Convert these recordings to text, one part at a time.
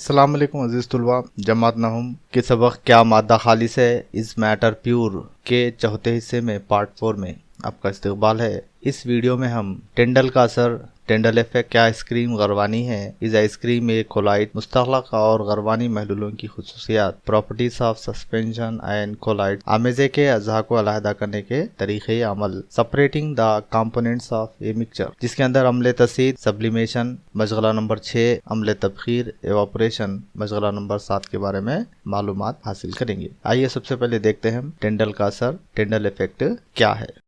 السلام علیکم عزیز طلباء، جماعت نہم کے سبق کیا مادہ خالص ہے از میٹر پیور کے چوتھے حصے میں پارٹ 4 میں آپ کا استقبال ہے۔ اس ویڈیو میں ہم ٹینڈل کا اثر، ٹینڈل ایفیکٹ، کیا آئس کریم غروانی ہے، از آئس کریم ایک کولائڈ، مستغلق اور غروانی محلولوں کی خصوصیات، properties of suspension and colloid, آمیزے کے اجزاء کو علیحدہ کرنے کے طریقے عمل، separating the components of a mixture, جس کے اندر عمل تسید، سبلیمیشن، مشغلہ نمبر 6، عمل تبخیر، ایواپوریشن، مشغلہ نمبر 7 کے بارے میں معلومات حاصل کریں گے۔ آئیے سب سے پہلے دیکھتے ہیں ٹینڈل کا اثر، ٹینڈل ایفیکٹ کیا ہے۔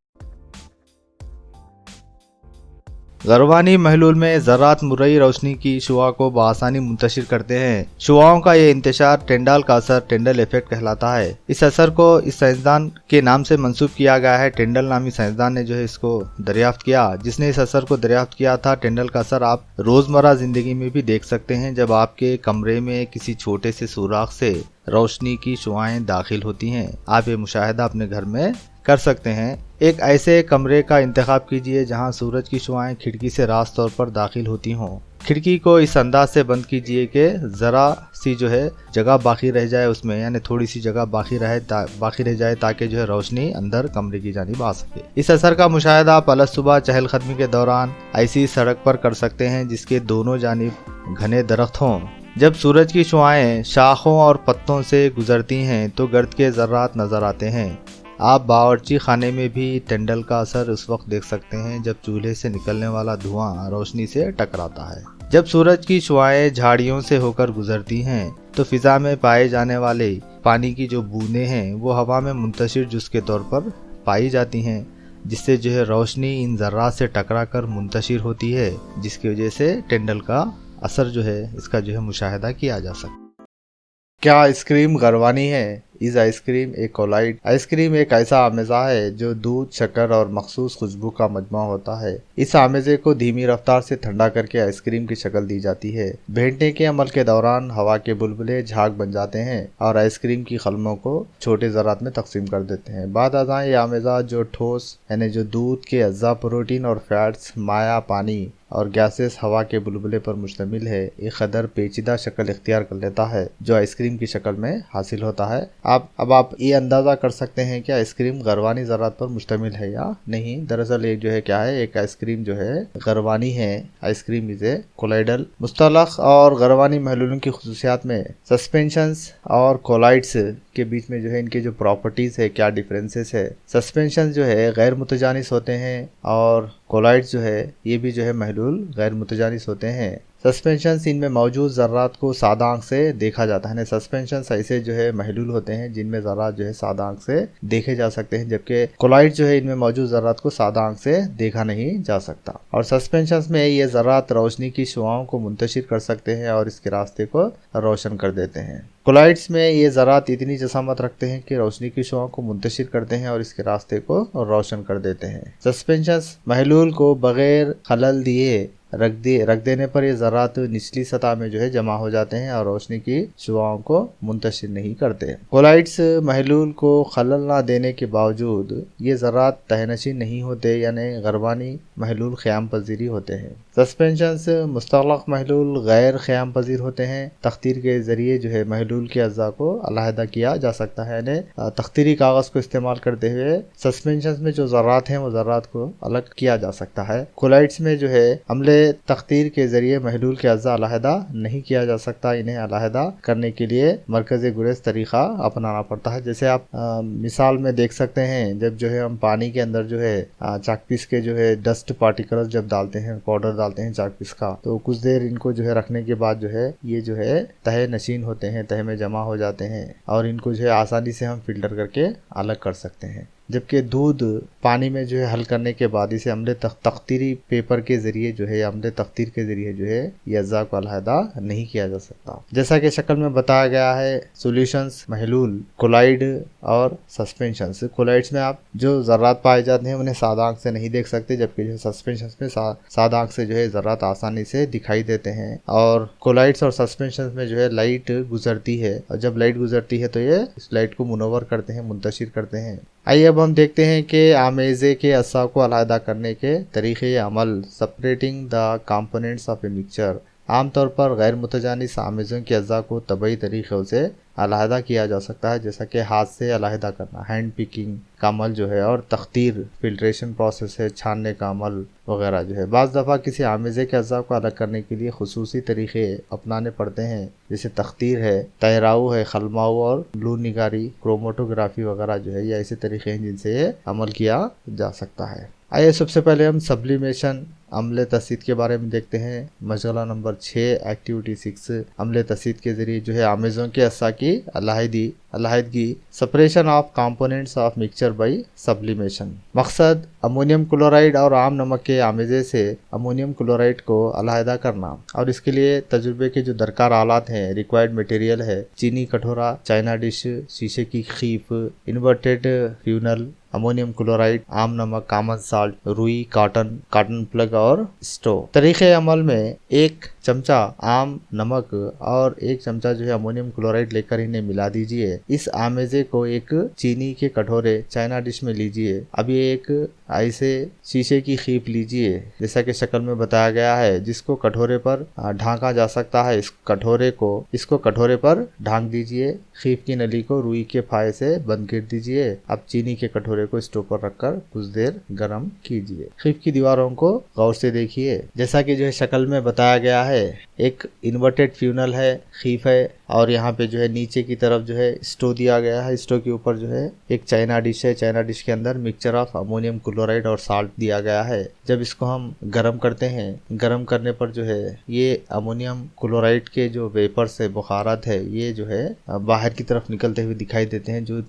غروانی محلول میں ذرات مرئی روشنی کی شعاع کو بآسانی منتشر کرتے ہیں۔ شعاعوں کا یہ انتشار ٹینڈال کا اثر، ٹینڈل ایفیکٹ کہلاتا ہے۔ اس اثر کو اس سائنسدان کے نام سے منسوب کیا گیا ہے۔ ٹینڈل نامی سائنسدان نے اس کو دریافت کیا۔ جس نے اس اثر کو دریافت کیا تھا، ٹینڈل کا اثر آپ روزمرہ زندگی میں بھی دیکھ سکتے ہیں۔ جب آپ کے کمرے میں کسی چھوٹے سے سوراخ سے روشنی کی شعاعیں داخل ہوتی ہیں، آپ یہ مشاہدہ اپنے گھر میں کر سکتے ہیں۔ ایک ایسے کمرے کا انتخاب کیجیے جہاں سورج کی شعاعیں کھڑکی سے راست طور پر داخل ہوتی ہوں۔ کھڑکی کو اس انداز سے بند کیجیے کہ ذرا سی جگہ باقی رہ جائے اس میں، یعنی تھوڑی سی جگہ باقی رہ جائے تاکہ روشنی اندر کمرے کی جانب آ سکے۔ اس اثر کا مشاہدہ آپ صبح چہل قدمی کے دوران ایسی سڑک پر کر سکتے ہیں جس کے دونوں جانب گھنے درخت ہوں۔ جب سورج کی شعاعیں شاخوں اور پتوں سے گزرتی ہیں تو گرد کے ذرات نظر آتے ہیں۔ آپ باورچی خانے میں بھی ٹینڈل کا اثر اس وقت دیکھ سکتے ہیں جب چولہے سے نکلنے والا دھواں روشنی سے ٹکراتا ہے۔ جب سورج کی شعاعیں جھاڑیوں سے ہو کر گزرتی ہیں تو فضا میں پائے جانے والے پانی کی جو بوندیں ہیں وہ ہوا میں منتشر جز کے طور پر پائی جاتی ہیں، جس سے روشنی ان ذرات سے ٹکرا کر منتشر ہوتی ہے، جس کی وجہ سے ٹینڈل کا اثر اس کا مشاہدہ کیا جا سکتا ہے۔ کیا آئس کریم غروانی ہے؟ از آئس کریم ایک کولائڈ؟ آئس کریم ایک ایسا آمیزہ ہے جو دودھ، شکر اور مخصوص خوشبو کا مجموعہ ہوتا ہے۔ اس آمیزے کو دھیمی رفتار سے ٹھنڈا کر کے آئس کریم کی شکل دی جاتی ہے۔ بھینٹنے کے عمل کے دوران ہوا کے بلبلے جھاگ بن جاتے ہیں اور آئس کریم کی قلموں کو چھوٹے ذرات میں تقسیم کر دیتے ہیں۔ بعد ازاں یہ آمیزہ جو ٹھوس یعنی جو دودھ کے اجزاء، پروٹین اور فیٹس، مائع، پانی اور گیسز ہوا کے بلبلے پر مشتمل ہے، ایک قدر پیچیدہ شکل اختیار کر لیتا ہے جو آئس کریم کی شکل میں حاصل ہوتا ہے۔ اب آپ یہ اندازہ کر سکتے ہیں کہ آئس کریم غروانی ذرات پر مشتمل ہے یا نہیں۔ دراصل ایک کیا ہے، ایک آئس کریم غروانی ہے۔ آئس کریم از اے کولائڈل۔ مستغلق اور غروانی محلولوں کی خصوصیات میں سسپینشنز اور کولائڈز کے بیچ میں ان کے جو پراپرٹیز ہے، کیا ڈیفرنسز ہے۔ سسپینشنز غیر متجانس ہوتے ہیں اور کولائڈز یہ بھی محلول غیر متجانس ہوتے ہیں۔ سسپینشنز ان میں موجود ذرات کو سادہ آنکھ سے دیکھا جاتا ہے۔ سسپینشنز ایسے محلول ہوتے ہیں جن میں ذرات سادہ آنکھ سے دیکھے جا سکتے ہیں، جبکہ کولائڈ ان میں موجود ذرات کو سادہ آنکھ سے دیکھا نہیں جا سکتا۔ اور سسپینشنز میں یہ ذرات روشنی کی شعاعوں کو منتشر کر سکتے ہیں اور اس کے راستے کو روشن کر دیتے ہیں۔ کولائڈز میں یہ ذرات اتنی جسامت رکھتے ہیں کہ روشنی کی شعاعوں کو منتشر کرتے ہیں اور اس کے راستے کو روشن کر دیتے ہیں۔ سسپینشنز محلول کو بغیر خلل دیے رکھ دینے پر یہ ذرات نچلی سطح میں جمع ہو جاتے ہیں اور روشنی کی شعاعوں کو منتشر نہیں کرتے۔ کولائڈز محلول کو خلل نہ دینے کے باوجود یہ ذرات تہہ نشین نہیں ہوتے، یعنی غروانی محلول خیام پذیری ہوتے ہیں۔ سسپینشنز مستغلق محلول غیر خیام پذیر ہوتے ہیں۔ تختیر کے ذریعے محلول کے اجزاء کو علیحدہ کیا جا سکتا ہے، یعنی تختیری کاغذ کو استعمال کرتے ہوئے سسپینشنز میں جو ذرات ہیں وہ ذرات کو الگ کیا جا سکتا ہے۔ کولائڈز میں عمل تختیر کے ذریعے محلول کے اجزاء علیحدہ نہیں کیا جا سکتا۔ انہیں علیحدہ کرنے کے لیے مرکز گریز طریقہ اپنانا پڑتا ہے۔ جیسے آپ مثال میں دیکھ سکتے ہیں، جب ہم پانی کے اندر چاک پیس کے ڈسٹ پارٹیکلز جب ڈالتے ہیں، پاؤڈر ڈالتے ہیں چاک پیس کا، تو کچھ دیر ان کو رکھنے کے بعد یہ تہہ نشین ہوتے ہیں، تہہ میں جمع ہو جاتے ہیں اور ان کو آسانی سے ہم فلٹر کر کے الگ کر سکتے ہیں۔ جبکہ دودھ پانی میں حل کرنے کے بعد اسے عمل تختیری پیپر کے ذریعے یا عمل تختیر کے ذریعے یہ اجزاء کو علیحدہ نہیں کیا جا سکتا۔ جیسا کہ شکل میں بتایا گیا ہے، سولوشنز، محلول، کولائڈ اور سسپینشنز۔ کولائڈز میں آپ جو ذرات پائے جاتے ہیں انہیں سادہ آنکھ سے نہیں دیکھ سکتے، جبکہ سسپینشنز میں سادہ آنکھ سے ذرات آسانی سے دکھائی دیتے ہیں۔ اور کولائڈز اور سسپینشنز میں لائٹ گزرتی ہے، اور جب لائٹ گزرتی ہے تو یہ اس لائٹ کو منور کرتے ہیں، منتشر کرتے ہیں۔ آئیے اب ہم دیکھتے ہیں کہ آمیزے کے اجزاء کو علیحدہ کرنے کے طریقے عمل، separating the components of a mixture, عام طور پر غیر متجانس آمیزوں کے اجزاء کو طبعی طریقوں سے علیحدہ کیا جا سکتا ہے، جیسا کہ ہاتھ سے علیحدہ کرنا، ہینڈ پکنگ کا عمل جو ہے، اور تختیر فلٹریشن پروسیس ہے، چھاننے کا عمل وغیرہ جو ہے۔ بعض دفعہ کسی آمیزے کے اجزاء کو الگ کرنے کے لیے خصوصی طریقے اپنانے پڑتے ہیں، جیسے تختیر ہے، تیراؤ ہے، خلماؤ اور لون نگاری، کروموٹوگرافی وغیرہ جو ہے، یا ایسے طریقے ہیں جن سے یہ عمل کیا جا سکتا ہے۔ آئیے سب سے پہلے ہم سبلیمیشن عمل تسید کے بارے میں دیکھتے ہیں۔ مشغلہ نمبر 6 ایکٹیویٹی 6 عمل تسید کے ذریعے جو ہے آمیزوں کے اجزاء کی علیحدگی، separation of components of mixture by sublimation. مقصد امونیم کلورائڈ اور عام نمک کے آمیزے سے امونیم کلورائڈ کو علیحدہ کرنا، اور اس کے لیے تجربے کے جو درکار آلات ہیں، ریکوائرڈ مٹیریل ہے، چینی کٹورا، چائنا ڈش، شیشے کی خیپ، انورٹڈ فیونل، امونیم کلورائڈ، عام نمک، کامن سالٹ، روئی، کاٹن پلگ اور اسٹو۔ طریقہ عمل میں 1 چمچہ عام نمک اور 1 چمچہ جو ہے امونیم کلورائڈ لے کر انہیں ملا دیجئے۔ اس آمیزے کو ایک چینی کے کٹورے چائنا ڈش میں لیجئے۔ اب یہ ایک ایسے شیشے کی خیپ لیجئے جیسا کہ شکل میں بتایا گیا ہے، جس کو کٹورے پر ڈھانکا جا سکتا ہے۔ اس کو کٹورے پر ڈھانک دیجئے۔ خیپ کی نلی کو روئی کے پھائے سے بند کر دیجئے۔ اب چینی کے کٹورے کو اسٹو پر رکھ کر کچھ دیر گرم کیجئے۔ خیپ کی دیواروں کو غور سے دیکھیے، جیسا کہ جو ہے شکل میں بتایا گیا ہے۔ ایک انورٹڈ فیونل ہے، خیپ ہے، اور یہاں پہ جو ہے نیچے کی طرف جو ہے اسٹو دیا گیا ہے۔ اسٹو کے اوپر جو ہے ایک چائنا ڈش ہے، چائنا ڈش کے اندر مکسچر آف امونیم کلورائڈ اور سالٹ دیا گیا ہے۔ جب اس کو ہم گرم کرتے ہیں، گرم کرنے پر جو ہے یہ امونیم کلورائڈ کے جو ویپرز ہے، بخارات ہے، یہ جو ہے باہر کی طرف نکلتے ہوئے دکھائی دیتے ہیں، جو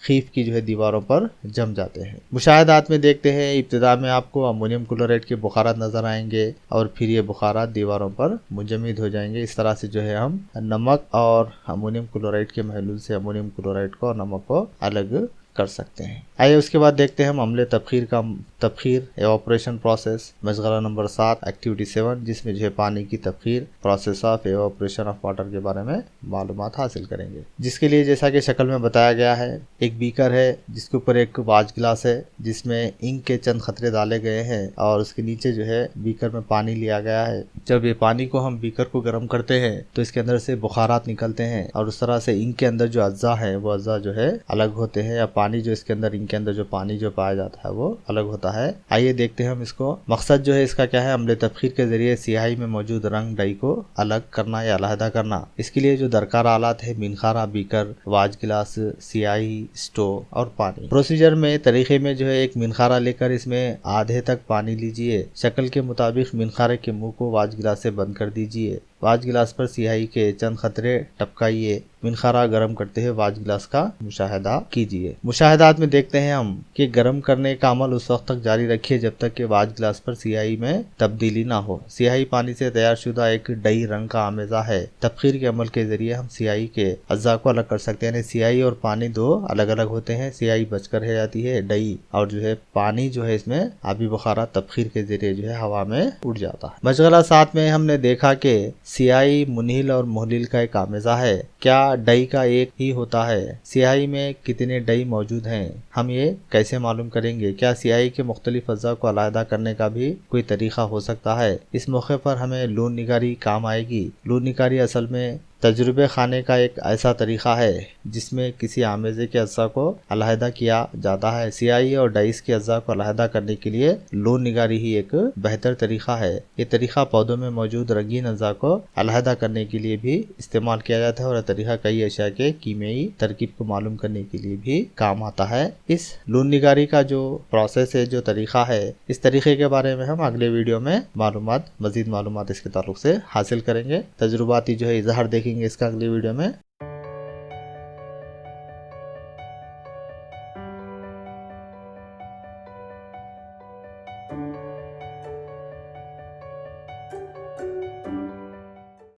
خیپ کی جو ہے دیواروں پر جم جاتے ہیں۔ مشاہدات میں دیکھتے ہیں، ابتدا میں آپ کو امونیم کلورائڈ کے بخارات نظر آئیں گے، اور پھر یہ بخارات دیواروں پر منجمد ہو جائیں گے۔ اس طرح سے جو ہے ہم نمک اور امونیم کلورائڈ کے محلول سے امونیم کلورائڈ کو اور نمک کو الگ کر سکتے ہیں۔ آئیے اس کے بعد دیکھتے ہیں ہم عمل تبخیر ایواپوریشن پروسیس، مشغلہ نمبر 7 ایکٹیویٹی 7، جس میں جو ہے پانی کی تبخیر، پروسیس آف ایواپوریشن آف واٹر کے بارے میں معلومات حاصل کریں گے۔ جس کے لیے جیسا کہ شکل میں بتایا گیا ہے، ایک بیکر ہے جس کے اوپر ایک واچ گلاس ہے، جس میں انک کے چند قطرے ڈالے گئے ہیں، اور اس کے نیچے جو ہے بیکر میں پانی لیا گیا ہے۔ جب یہ پانی کو ہم بیکر کو گرم کرتے ہیں تو اس کے اندر سے بخارات نکلتے ہیں، اور اس طرح سے انک کے اندر جو اجزاء ہیں وہ اجزاء جو ہے الگ ہوتے ہیں، یا پانی جو اس کے اندر، انک کے اندر جو پانی جو پایا جاتا ہے وہ الگ ہوتا ہے۔ آئیے دیکھتے ہیں ہم اس کو۔ مقصد جو ہے اس کا کیا ہے، عمل تبخیر کے ذریعے سیاہی میں موجود رنگ ڈائی کو الگ کرنا یا علیحدہ کرنا۔ اس کے لیے جو درکار آلات ہے، منخارہ، بیکر، واچ گلاس، سیاہی، اسٹو اور پانی۔ پروسیجر میں، طریقے میں جو ہے ایک منخارہ لے کر اس میں آدھے تک پانی لیجئے۔ شکل کے مطابق منخارے کے منہ کو واچ گلاس سے بند کر دیجئے۔ واچ گلاس پر سیاہی کے چند قطرے ٹپکائیے۔ منخارہ گرم کرتے ہوئے واچ گلاس کا مشاہدہ کیجیے۔ مشاہدات میں دیکھتے ہیں ہم کہ گرم کرنے کا عمل اس وقت تک جاری رکھیے جب تک کہ واچ گلاس پر سیاہی میں تبدیلی نہ ہو۔ سیاہی پانی سے تیار شدہ ایک ڈائی رنگ کا آمیزہ ہے۔ تبخیر کے عمل کے ذریعے ہم سیاہی کے اجزاء کو الگ کر سکتے ہیں، یعنی سیاہی اور پانی دو الگ الگ ہوتے ہیں۔ سیاہی بچ کر رہ جاتی ہے ڈائی، اور جو ہے پانی جو ہے اس میں آبی بخارات تبخیر کے ذریعے جو ہے ہوا میں اڑ جاتا ہے۔ مشغلہ 7 میں ہم نے دیکھا کہ سیاہی، منہل اور محلل کا ایک آمیزہ ہے۔ کیا ڈائی کا ایک ہی ہوتا ہے؟ سیاہی میں کتنے ڈائی موجود ہیں، ہم یہ کیسے معلوم کریں گے؟ کیا سیاہی کے مختلف اجزاء کو علیحدہ کرنے کا بھی کوئی طریقہ ہو سکتا ہے؟ اس موقع پر ہمیں لون نگاری کام آئے گی۔ لون نگاری اصل میں تجربے خانے کا ایک ایسا طریقہ ہے جس میں کسی آمیزے کے اجزاء کو علیحدہ کیا جاتا ہے۔ سیاہی اور ڈائس کے اجزاء کو علیحدہ کرنے کے لیے لون نگاری ہی ایک بہتر طریقہ ہے۔ یہ طریقہ پودوں میں موجود رنگین اجزاء کو علیحدہ کرنے کے لیے بھی استعمال کیا جاتا ہے، اور یہ طریقہ کئی اشیاء کے کیمیائی ترکیب کو معلوم کرنے کے لیے بھی کام آتا ہے۔ اس لون نگاری کا جو پروسیس ہے، جو طریقہ ہے، اس طریقے کے بارے میں ہم اگلے ویڈیو میں مزید معلومات اس کے تعلق سے حاصل کریں گے۔ تجرباتی جو ہے اظہار دیکھیں گے اس کا اگلی ویڈیو میں۔